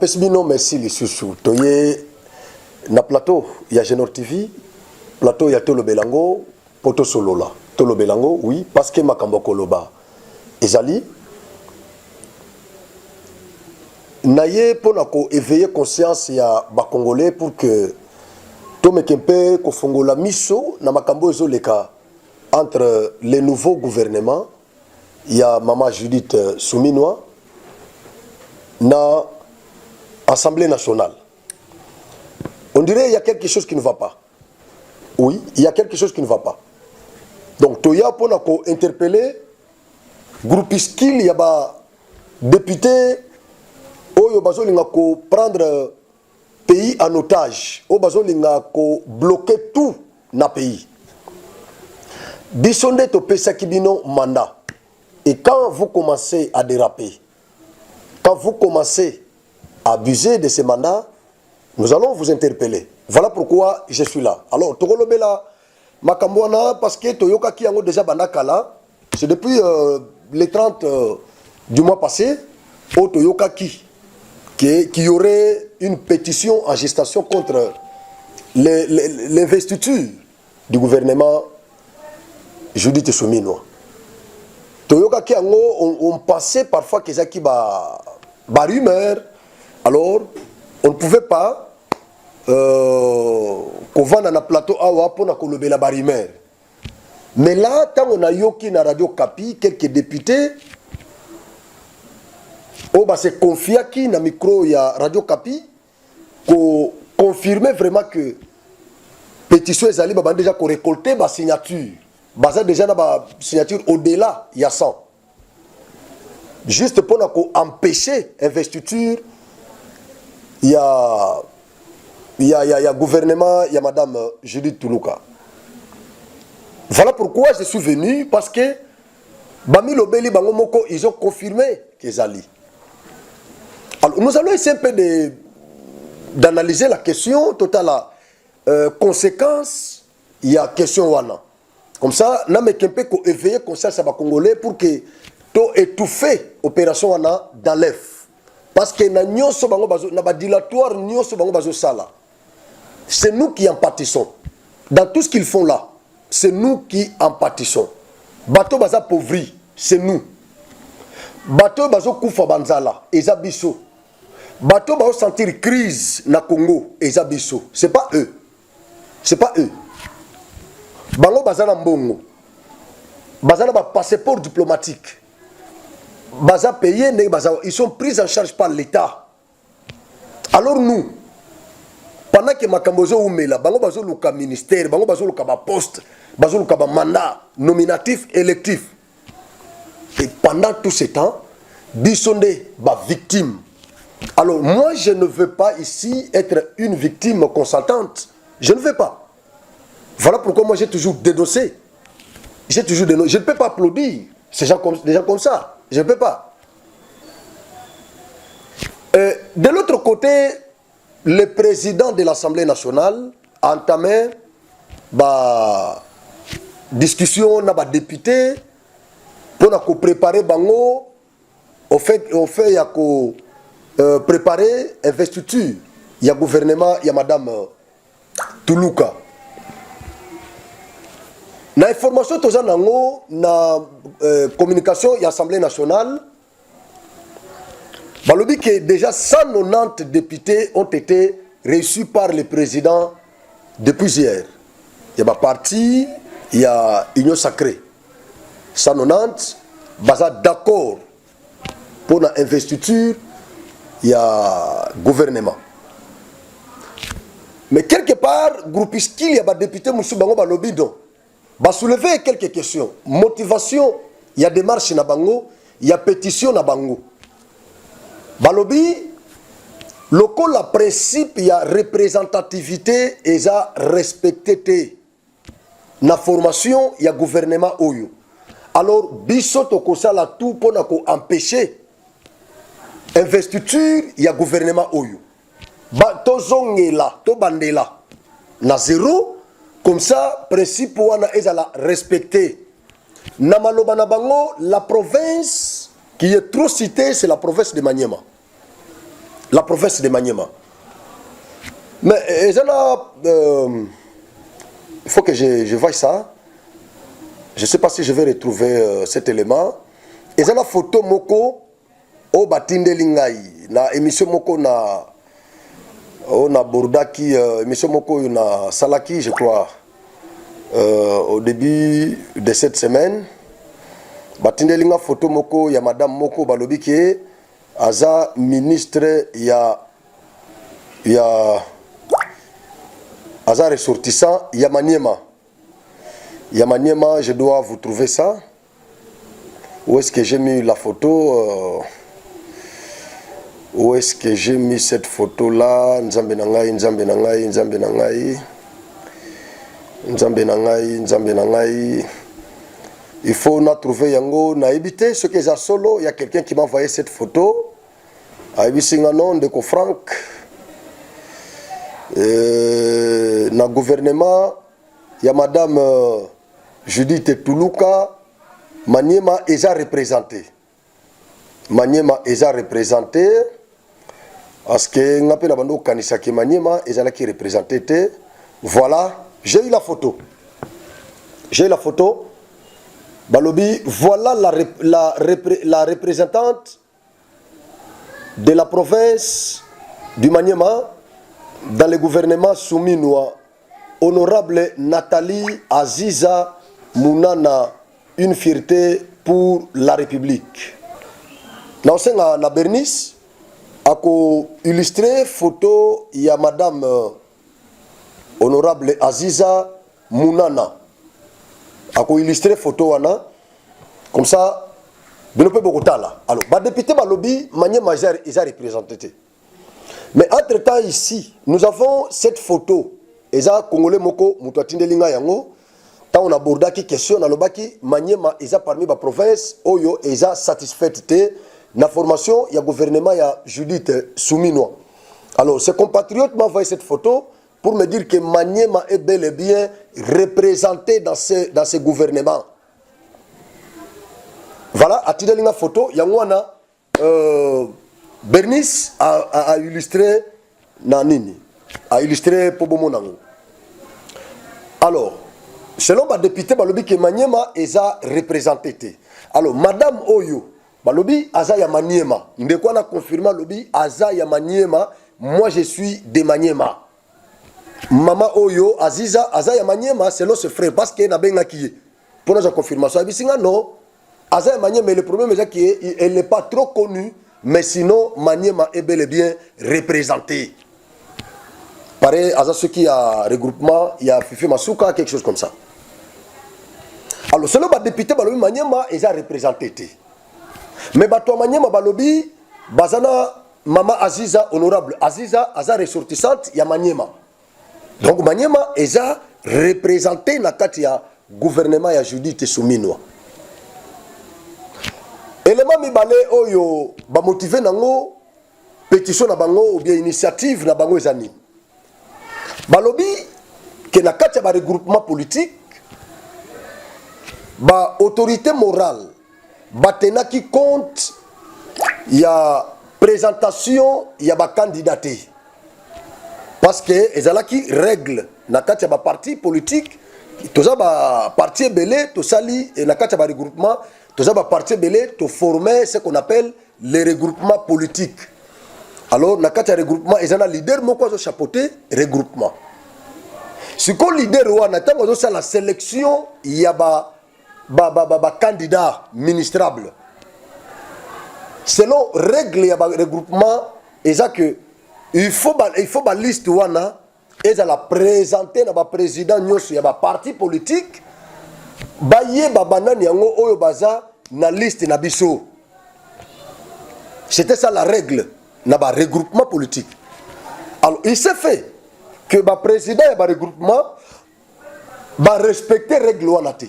Napesbino merci les sous toye na plateau il y a Genor TV plateau il y a Tolo Belango poto solola Tolo Belango oui parce que makambo koloba ezali naye pona ko éveiller conscience ya ba congolais pour que tome kempe ko fongola miso na makambo ezoleka entre les nouveaux gouvernements il y a maman Judith Suminwa na Assemblée nationale. On dirait qu'il y a quelque chose qui ne va pas. Oui, il y a quelque chose qui ne va pas. Donc, Toya pour interpeller, groupiskil, il y a député, Oyo Bazo Lingako prendre pays en otage, Oyo Bazo Lingako bloquer tout na pays. Bisonde to Pesakibino mandat. Et quand vous commencez à déraper, quand vous commencez à abuser de ces mandats, nous allons vous interpeller. Voilà pourquoi je suis là. Alors, Togolobela, Makambouana, parce que Toyoka qui a déjà Bandakala, c'est depuis les 30 du mois passé, au Toyoka qui y aurait une pétition en gestation contre l'investiture du gouvernement Judith Suminwa. Toyoka qui on pensait parfois que ça qui va rumeur. Alors, on ne pouvait pas qu'on vende dans le plateau awa pour qu'on la rumeur. Mais là, quand on a yoki na Radio Kapi, quelques députés, on va se confier qui na micro ya Radio Kapi, qu'on confirmait vraiment que pétition est allée, déjà qu'on récoltait ma signature. Baza déjà na signature au-delà, il y a 100. Juste pour empêcher l'investiture, il y a gouvernement, il y a Madame Judith Tuluka. Voilà pourquoi je suis venu, parce que Bami Lobeli Bangomoko, ils ont confirmé qu'ils allaient. Alors nous allons essayer un peu d'analyser la question, totale conséquence, il y a question wana. Comme ça, nous avons éveillé conscience à Congolais pour que tout étouffer l'opération wana dans l'EF. Parce que c'est nous qui en pâtissons. Dans tout ce qu'ils font là, c'est nous qui en pâtissons. Bateau baza pauvri, c'est nous. Bateau bazo koufa banzala, ezabiso. Bateau bazo sentir crise na Congo, ezabiso. C'est pas eux. C'est pas eux. Bango bazana mbongo. Bazana ba passeport diplomatique. Baza payé, ils sont pris en charge par l'État. Alors nous, pendant que Makambozo Oumela, Bango Bazo Luka ministère, Bango Bazo Luka poste, Bazo Luka mandat nominatif, électif. Et pendant tout ce temps, Bissonde ba victime. Alors moi, je ne veux pas ici être une victime consultante. Je ne veux pas. Voilà pourquoi moi j'ai toujours dénoncé. J'ai toujours dénoncé. Je ne peux pas applaudir des gens comme ça. Je ne peux pas. De l'autre côté, le président de l'Assemblée nationale a entamé la discussion avec les députés pour préparer Bango au fait il y a préparer l'investiture. Il y a gouvernement, il y a Madame Tuluka. Na information toza nango na communication et Assemblée nationale, balobi que déjà 190 députés ont été reçus par le président depuis hier. Il y a parti, il y a Union Sacrée. 190 baza d'accord pour l'investiture, il y a gouvernement. Mais quelque part, groupiskil, il y a des députés moussou bango balobi donc. Va soulever quelques questions. Motivation, il y a démarche na bango, il y a pétition na bango. Balobi, local la principe, il y a représentativité et ça respecté. Na formation, il y a gouvernement oyo. Alors, biso to kosala tout pour empêcher investiture, il y a gouvernement oyo. Ba to zongela, to bandela. Na zéro. Comme ça, principe wana ezala respecté. Namaloba na bango, la province qui est trop citée, c'est la province de Maniema. la province de Maniema. Mais il faut que je voie ça. Je ne sais pas si je vais retrouver cet élément. Et ça la photo moko au batinde lingai na émission moko na on bordaki émission moko na salaki je crois au début de cette semaine batinde linga photo moko ya madame moko balobi ke aza ministre ya aza ressortissant ya Maniema. Je dois vous trouver ça. Où est-ce que j'ai mis la photo où est-ce que j'ai mis cette photo là? Nzambe nangai, Nzambe nangai, Nzambe nangai. Nzambe nangai, Nzambe nangai. Il faut na trouver yango na éviter ce que j'ai solo. Il y a quelqu'un qui m'a envoyé cette photo. Aibisingano de Franck. Na gouvernement, il y a madame Judith Toulouka. Maniema est représenté. Maniema est représenté. Parce que nous avons Kanisaki Maniema est qui représenté. Voilà, j'ai eu la photo. J'ai eu la photo. Balobi, voilà la représentante de la province du Maniema dans le gouvernement souminois, honorable Nathalie Aziza Mounana, une fierté pour la République. Dans la Bernice, a illustré photo il y a madame honorable Aziza Mounana. A illustré photo wana comme ça de l'opé Bogotala. Alors, bah député Balobi, Maniema ils a représenté. Mais entre-temps ici, nous avons cette photo. Eza Congolais moko mutwatinde linga yango. Tant on aborda qui question na lobaki Maniema eza parmi ba province oyo eza satisfait te na formation ya gouvernement ya Judith Souminois. Alors ses compatriotes m'ont envoyé cette photo pour me dire que Maniema est bel et bien représenté dans ce gouvernement. Voilà, à titre de photo, Yangwana Bernice a illustré Nanini, a illustré Pobomonango. Alors, selon ma député, balobi que Maniema est représenté. Alors, Madame Oyo, balobi Azaya Maniema. Ndekwa na confirmé lobi Azaya Maniema. Moi, je suis de Maniema. Maman Oyo, Aziza, Azaya Maniema, selon ce frère, parce qu'il y a un qui pour la confirmation. Abisinga non. Azaya Maniema, mais le problème est qu'elle n'est pas trop connue, mais sinon, Maniema est bel et bien représenté. Pareil, à ce qui a regroupement, il y a Fifi Masuka, quelque chose comme ça. Alors, selon le député, Balobi Maniema est représenté. Mais Bato Maniema Balobi, Bazana, Mama Aziza, honorable Aziza, Aza ressortissante, il y a Maniema. Donc, Maniema est représenté dans le gouvernement de Judith Souminois. Élément Mibale, Oyo, ba motivé nango, pétition na bango, ou bien initiative na bango ezani. Balobi, que na kati ya ba regroupement politique, ba autorité morale, ba tena qui compte, y a présentation, y a ba candidaté. Parce que ezala qui règle na kati ya ba parti politique, toza ba parti belé, to sali et na kati ya ba regroupement, toza ba parti belé, to former ce qu'on appelle les regroupements politiques. Alors, na kati ya regroupement, ezala leader moko azo chapeauter regroupement. Si ko leader wana tango azo la sélection, il y a ba candidat ministrable. Selon règle ya ba regroupement, eza que il faut ba liste wana ezala présenter na ba président nyoso ya ba parti politique ba ye ba banani yango oyo baza na liste na biso. C'était ça la règle na ba regroupement politique. Alors il s'est fait que ba président et ba regroupement ba respecter règle wana te.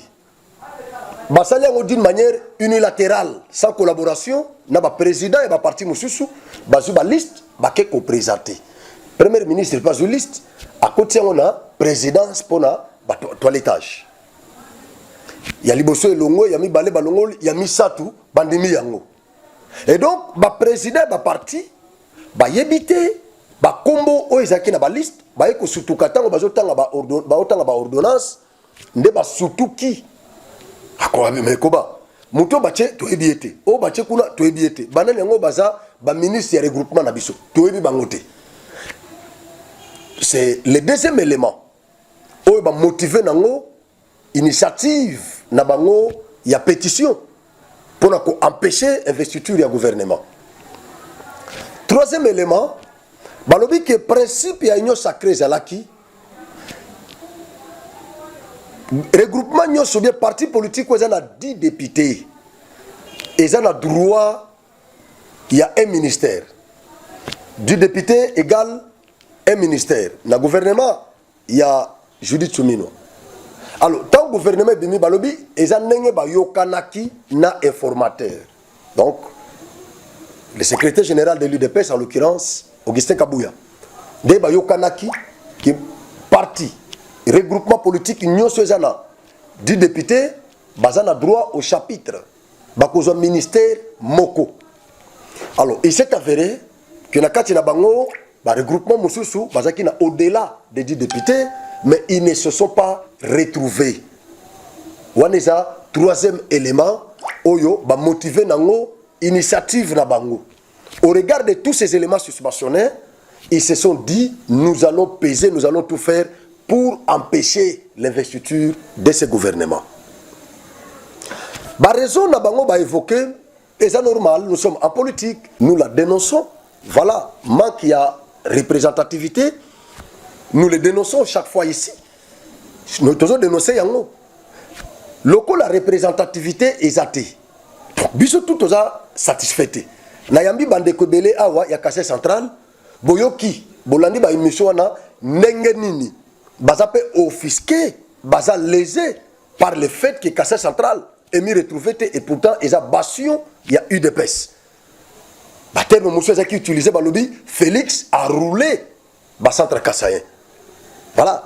Ba sali yango d'une manière unilatérale sans collaboration na ba président et ba parti mususu ba zu ba liste ba ke ko présenter. Premier ministre pas zu liste à côté on a présidence pona ba toilettage. Ya liboso elongo ya mi balé balongo ya mi satu bandimi yango. Et donc ba président ba parti bayebite ba kombo o ezaki na ba liste baye ko sutuka tango bazotanga ba ordonnance nde ba sutuki akwa me koba muto bache toyebi ete o bache kuna toyebi ete banani yango baza ba ministre ya regroupement na biso toyebi bangote. C'est le deuxième élément o ba motiver nango initiative na bango ya pétition pour empêcher investiture ya gouvernement. Troisième élément, balobi que principe ya union sacrée zalaki regroupement nyonso bien parti politique où a 10 députés et ils ont droit il y a un ministère 10 députés égale un ministère na gouvernement il y a Judith Soumino. Alors tant gouvernement bimi balobi ils ont nenge ba yokanaki na informateur donc le secrétaire général de l'UDPS en l'occurrence Augustin Kabouya de ba yokanaki qui parti regroupement politique union sezana 10 députés bazana droit au chapitre bakozwa ministère moko. Alors il s'est avéré que na kati na bango ba regroupement mususu bazaki na au-delà des 10 députés mais ils ne se sont pas retrouvés. Waneza troisième élément oyo ba motiver nango initiative na bango. Au regard de tous ces éléments susmentionnés, ils se sont dit nous allons peser, nous allons tout faire pour empêcher l'investiture de ce gouvernement. La raison n'a évoqué, et c'est normal, nous sommes en politique, nous la dénonçons. Voilà, manque de représentativité, nous le dénonçons chaque fois ici. Nous devons dénoncer yango. Loko la représentativité est athée. Biso tout oza satisfait. Nayambi bande kobele awa ya Kassai central, boyoki, bolandi ba émission wana ndenge nini. Baza pe offisqué, baza lésé par le fait que Kassai central est mis retrouvé et pourtant ils a bastion, il y a UDPS. Terme monsieur qui utilisé balobi Félix a roulé bas centre Kassaïen. Voilà.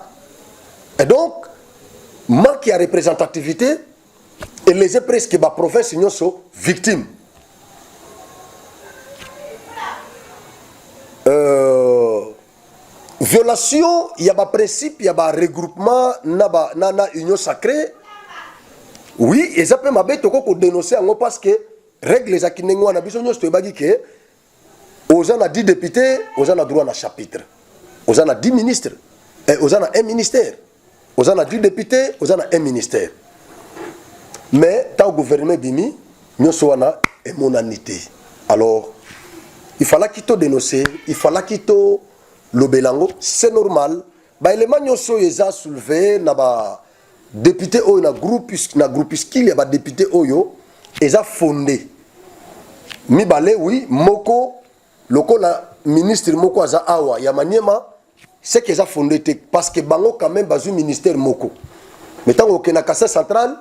Et donc manque de représentativité et les presque ba province sont victimes. Violation, il y a un principe, il y a un regroupement, na union sacrée. Oui, et ça peut m'abeiller pour dénoncer parce que règle les akinengo na biso nyos to bagi que aux a 10 députés, aux a droit à chapitre. Aux a 10 ministres, et aux a un ministère. Aux a 10 députés, aux a un ministère. Mais tant gouvernement bimi, nyos wana est monanité. Alors, il fallait qu'il te dénoncer, il fallait qu'il te l'obelango, c'est normal. Bah élément nyonso eza soulevé na ba député oyo na groupuscule ya ba député oyo eza fondé. Mi balé oui moko loko la ministre moko aza awa ya Maniema c'est qu'ils a fondé parce que bango quand même bazu ministère moko. Mais tant au na Kassai central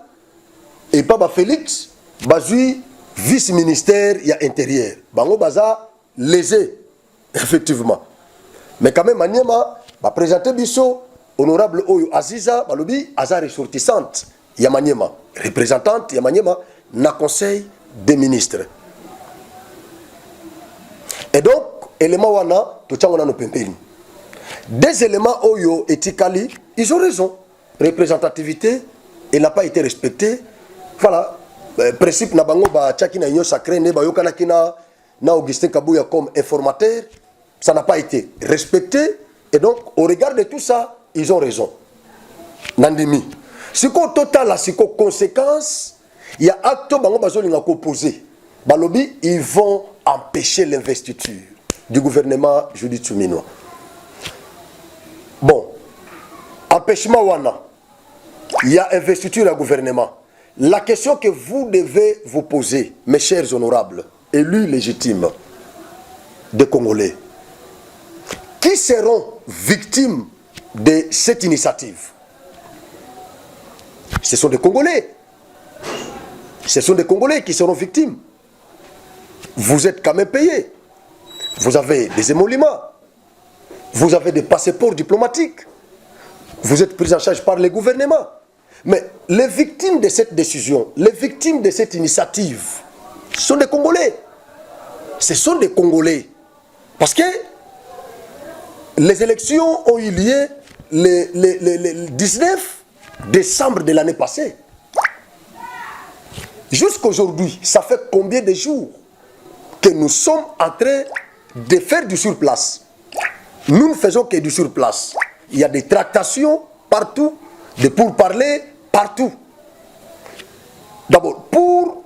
et pas ba Félix bazu vice ministère ya intérieur. Bango baza lésé effectivement. Mais quand même, Maniema va présenter Bisso, honorable Oyo Aziza, Balobi, Aza ressortissante, Yamaniema, représentante Yamaniema, na conseil des ministres. Et donc, élément wana, tout ça on a nos pimpeli. Des éléments Oyo et Tikali, ils ont raison. Représentativité, elle n'a pas été respectée. Voilà, principe na bango ba tchaki na union sacrée, ne ba yokana kina na Augustin Kabouya comme informateur. Ça n'a pas été respecté. Et donc, au regard de tout ça, ils ont raison. Nandimi. Si qu'au total, si qu'aux conséquences, il y a acte bango bazolinga opposé. Balobi, ils vont empêcher l'investiture du gouvernement Judith Soumino. Bon. Empêchement wana. Il y a investiture au gouvernement. La question que vous devez vous poser, mes chers honorables, élus légitimes des Congolais, qui seront victimes de cette initiative? Ce sont des Congolais. Ce sont des Congolais qui seront victimes. Vous êtes quand même payés. Vous avez des émoluments. Vous avez des passeports diplomatiques. Vous êtes pris en charge par les gouvernements. Mais les victimes de cette décision, les victimes de cette initiative, ce sont des Congolais. Ce sont des Congolais. Parce que les élections ont eu lieu le 19 décembre de l'année passée. Jusqu'aujourd'hui, ça fait combien de jours que nous sommes en train de faire du surplace? Nous ne faisons que du surplace. Il y a des tractations partout, des pourparlers partout. D'abord, pour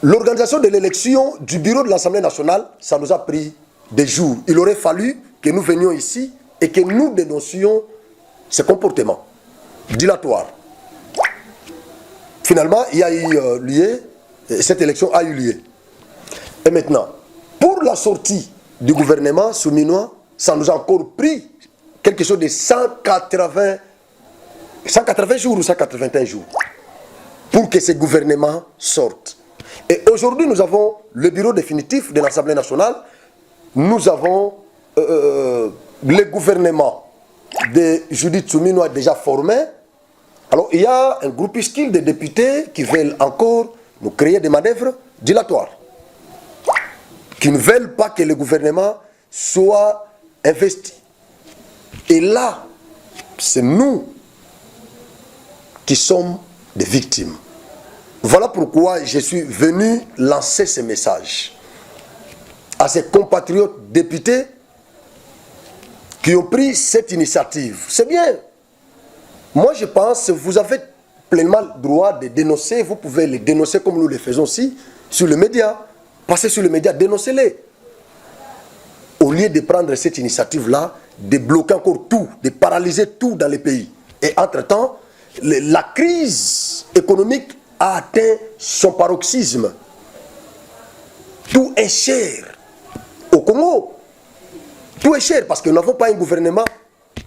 l'organisation de l'élection du bureau de l'Assemblée nationale, ça nous a pris des jours. Il aurait fallu que nous venions ici et que nous dénoncions ce comportement dilatoire. Finalement, il y a eu lieu, cette élection a eu lieu. Et maintenant, pour la sortie du gouvernement souminois, ça nous a encore pris quelque chose de 180 jours ou 181 jours pour que ce gouvernement sorte. Et aujourd'hui, nous avons le bureau définitif de l'Assemblée nationale. Nous avons le gouvernement de Judith Souminois déjà formé. Alors, il y a un groupuscule de députés qui veulent encore nous créer des manœuvres dilatoires, qui ne veulent pas que le gouvernement soit investi. Et là, c'est nous qui sommes des victimes. Voilà pourquoi je suis venu lancer ce message à ces compatriotes députés qui ont pris cette initiative. C'est bien. Moi, je pense que vous avez pleinement le droit de dénoncer. Vous pouvez les dénoncer comme nous le faisons aussi sur les médias. Passez sur les médias, dénoncez-les. Au lieu de prendre cette initiative-là, de bloquer encore tout, de paralyser tout dans les pays. Et entre-temps, la crise économique a atteint son paroxysme. Tout est cher. Au Congo, tout est cher parce que nous n'avons pas un gouvernement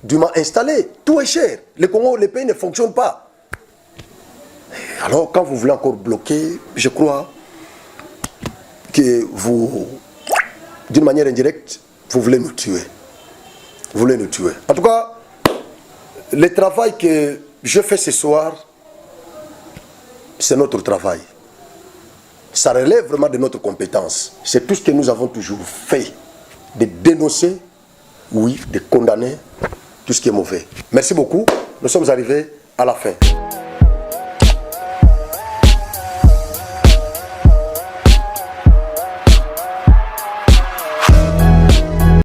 dûment installé. Tout est cher. Le Congo, le pays ne fonctionne pas. Alors, quand vous voulez encore bloquer, je crois que vous, d'une manière indirecte, vous voulez nous tuer. Vous voulez nous tuer. En tout cas, le travail que je fais ce soir, c'est notre travail. Ça relève vraiment de notre compétence. C'est tout ce que nous avons toujours fait. De dénoncer, oui, de condamner tout ce qui est mauvais. Merci beaucoup. Nous sommes arrivés à la fin.